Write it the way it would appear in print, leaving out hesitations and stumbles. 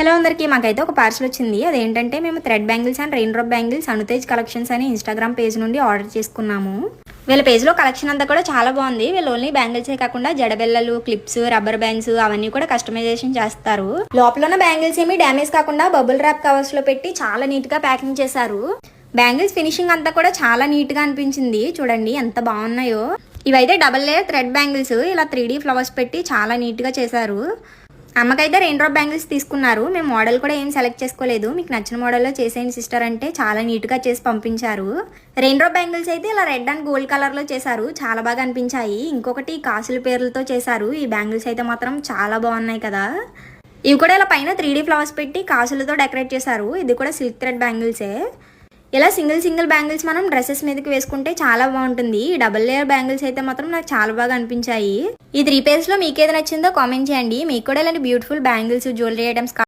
Hello అందరికీ, మాకైతే ఒక పార్సల్ వచ్చింది. అదేంటంటే మేము thread bangles and rain drop bangles Anutej collections అని ఇన్స్టాగ్రామ్ పేజ్ నుండి ఆర్డర్ చేసుకున్నాము. వీళ్ళ పేజ్లో కలెక్షన్ అంతా కూడా చాలా బాగుంది. వీళ్ళు ఓన్లీ బ్యాంగిల్సే కాకుండా జడబెల్లలు, క్లిప్స్, రబ్బర్ బ్యాండ్స్ అవన్నీ కూడా కస్టమైజేషన్ చేస్తారు. లోపల ఉన్న బ్యాంగిల్స్ ఏమి డ్యామేజ్ కాకుండా బబుల్ ర్యాప్ కవర్స్ లో పెట్టి చాలా నీట్ గా ప్యాకింగ్ చేశారు. బ్యాంగిల్స్ ఫినిషింగ్ అంతా కూడా చాలా నీట్ గా అనిపించింది. చూడండి ఎంత బాగున్నాయో. ఇవైతే డబల్ లేయర్ థ్రెడ్ బ్యాంగిల్స్, ఇలా 3D ఫ్లవర్స్ పెట్టి చాలా నీట్ గా చేశారు. అమ్మకైతే రెయిన్ డ్రాప్ బ్యాంగిల్స్ తీసుకున్నారు. మేము మోడల్ కూడా ఏం సెలెక్ట్ చేసుకోలేదు. మీకు నచ్చిన మోడల్లో చేసేయండి సిస్టర్ అంటే చాలా నీట్గా చేసి పంపించారు. రెయిన్ డ్రాప్ బ్యాంగిల్స్ అయితే ఇలా రెడ్ అండ్ గోల్డ్ కలర్లో చేశారు. చాలా బాగా అనిపించాయి. ఇంకొకటి కాసుల పేర్లతో చేశారు. ఈ బ్యాంగిల్స్ అయితే మాత్రం చాలా బాగున్నాయి కదా. ఇవి కూడా ఇలా పైన 3D ఫ్లవర్స్ పెట్టి కాసులతో డెకరేట్ చేశారు. ఇది కూడా సిల్క్ థ్రెడ్ బ్యాంగిల్సే. ఇలా సింగిల్ బ్యాంగిల్స్ మనం డ్రెస్సెస్ మీదకి వేసుకుంటే చాలా బాగుంటుంది. ఈ డబుల్ లేయర్ బ్యాంగిల్స్ అయితే మాత్రం నాకు చాలా బాగా అనిపించాయి. ఈ 3 పేర్స్ లో మీకు ఏది నచ్చిందో కామెంట్ చేయండి. మీకు కూడా ఇలాంటి బ్యూటిఫుల్ బ్యాంగిల్స్, జ్యువెలరీ ఐటమ్స్